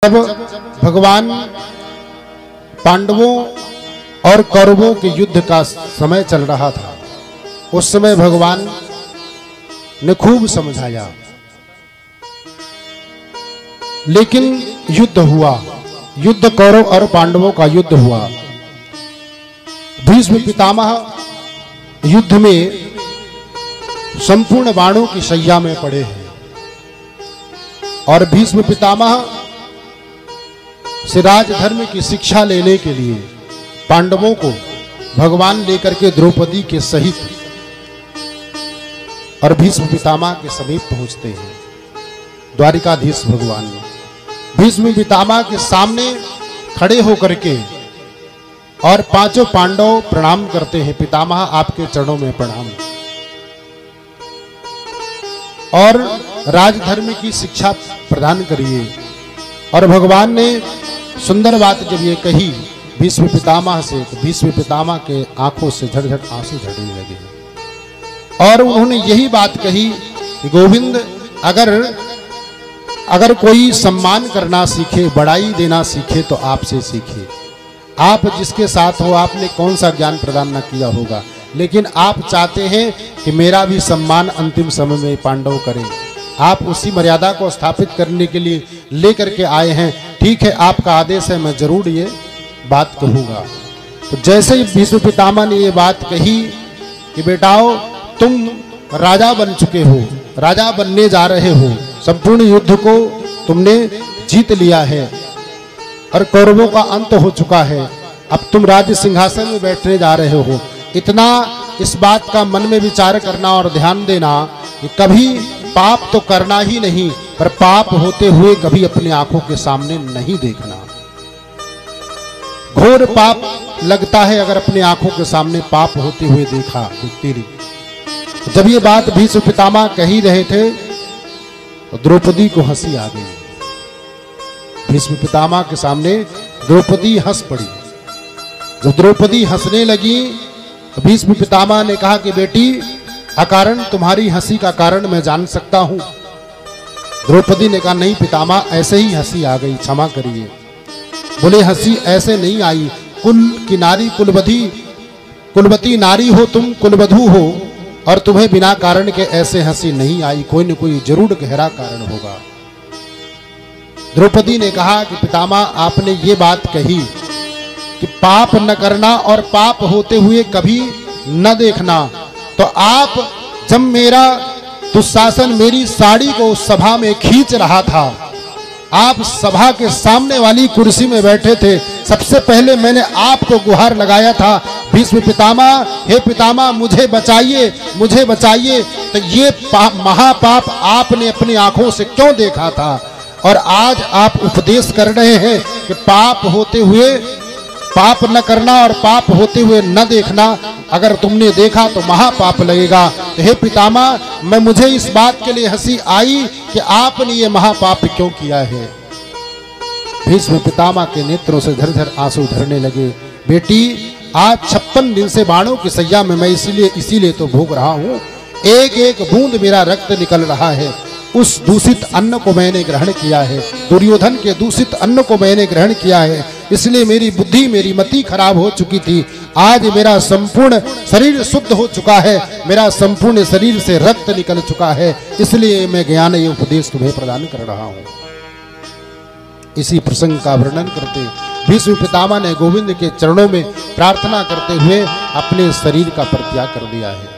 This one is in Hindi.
जब भगवान पांडवों और कौरवों के युद्ध का समय चल रहा था, उस समय भगवान ने खूब समझाया, लेकिन युद्ध हुआ। युद्ध कौरव और पांडवों का युद्ध हुआ। भीष्म पितामह युद्ध में संपूर्ण बाणों की शैया में पड़े हैं और भीष्म पितामह से राजधर्म की शिक्षा लेने के लिए पांडवों को भगवान लेकर के द्रौपदी के सहित और भीष्म पितामह के समीप पहुंचते हैं। द्वारिकाधीश भगवान ने भीष्म पितामह के सामने खड़े होकर के और पांचों पांडव प्रणाम करते हैं। पितामह आपके चरणों में प्रणाम, और राजधर्म की शिक्षा प्रदान करिए। और भगवान ने सुंदर बात जब ये कही भीष्म पितामह से, तो भीष्म पितामह के आंखों से झटझट आंसू झड़ने लगे और उन्होंने यही बात कही कि गोविंद, अगर कोई सम्मान करना सीखे, बड़ाई देना सीखे तो आपसे सीखे। आप जिसके साथ हो, आपने कौन सा ज्ञान प्रदान न किया होगा, लेकिन आप चाहते हैं कि मेरा भी सम्मान अंतिम समय में पांडव करें। आप उसी मर्यादा को स्थापित करने के लिए लेकर के आए हैं। ठीक है, आपका आदेश है, मैं जरूर ये बात कहूँगा। तो जैसे ही भीष्म पितामह ने ये बात कही कि बेटाओ, तुम राजा बन चुके हो, राजा बनने जा रहे हो, संपूर्ण युद्ध को तुमने जीत लिया है और कौरवों का अंत हो चुका है, अब तुम राज्य सिंहासन में बैठने जा रहे हो। इतना इस बात का मन में विचार करना और ध्यान देना कि कभी पाप तो करना ही नहीं, पर पाप होते हुए कभी अपनी आंखों के सामने नहीं देखना। घोर पाप लगता है अगर अपनी आंखों के सामने पाप होते हुए देखा, देखती रही। जब ये बात भीष्म पितामह कह ही रहे थे तो द्रौपदी को हंसी आ गई। भीष्म पितामह के सामने द्रौपदी हंस पड़ी। जब द्रौपदी हंसने लगी तो भीष्म पितामह ने कहा कि बेटी, अकारण तुम्हारी हंसी का कारण मैं जान सकता हूं। द्रौपदी ने कहा, नहीं पितामह, ऐसे ही हंसी आ गई, क्षमा करिए। बोले, हंसी ऐसे नहीं आई, कुल की नारी कुलवती नारी हो तुम, कुलवधू हो, और तुम्हें बिना कारण के ऐसे हंसी नहीं आई, कोई न कोई जरूर गहरा कारण होगा। द्रौपदी ने कहा कि पितामह, आपने ये बात कही कि पाप न करना और पाप होते हुए कभी न देखना, तो आप जब मेरा दुशासन मेरी साड़ी को सभा में खींच रहा था, आप सभा के सामने वाली कुर्सी में बैठे थे, सबसे पहले मैंने आपको गुहार लगाया था, भीष्म पितामह, हे पितामह, मुझे बचाइए, मुझे बचाइए। तो ये महापाप आपने अपनी आंखों से क्यों देखा था? और आज आप उपदेश कर रहे हैं कि पाप होते हुए पाप न करना और पाप होते हुए न देखना, अगर तुमने देखा तो महापाप लगेगा। तो हे पितामह, मुझे इस बात के लिए हंसी आई कि आपने ये महापाप क्यों किया है। भीष्म पितामह के नेत्रों से झरझर आंसू झरने लगे। बेटी, आज 56 दिन से बाणों की सैया में मैं इसीलिए तो भोग रहा हूँ। एक एक बूंद मेरा रक्त निकल रहा है। उस दूषित अन्न को मैंने ग्रहण किया है, दुर्योधन के दूषित अन्न को मैंने ग्रहण किया है, इसलिए मेरी बुद्धि, मेरी मति खराब हो चुकी थी। आज मेरा संपूर्ण शरीर शुद्ध हो चुका है, मेरा संपूर्ण शरीर से रक्त निकल चुका है, इसलिए मैं ज्ञान ये उपदेश तुम्हें प्रदान कर रहा हूँ। इसी प्रसंग का वर्णन करते भीष्म पितामह ने गोविंद के चरणों में प्रार्थना करते हुए अपने शरीर का परित्याग कर दिया है।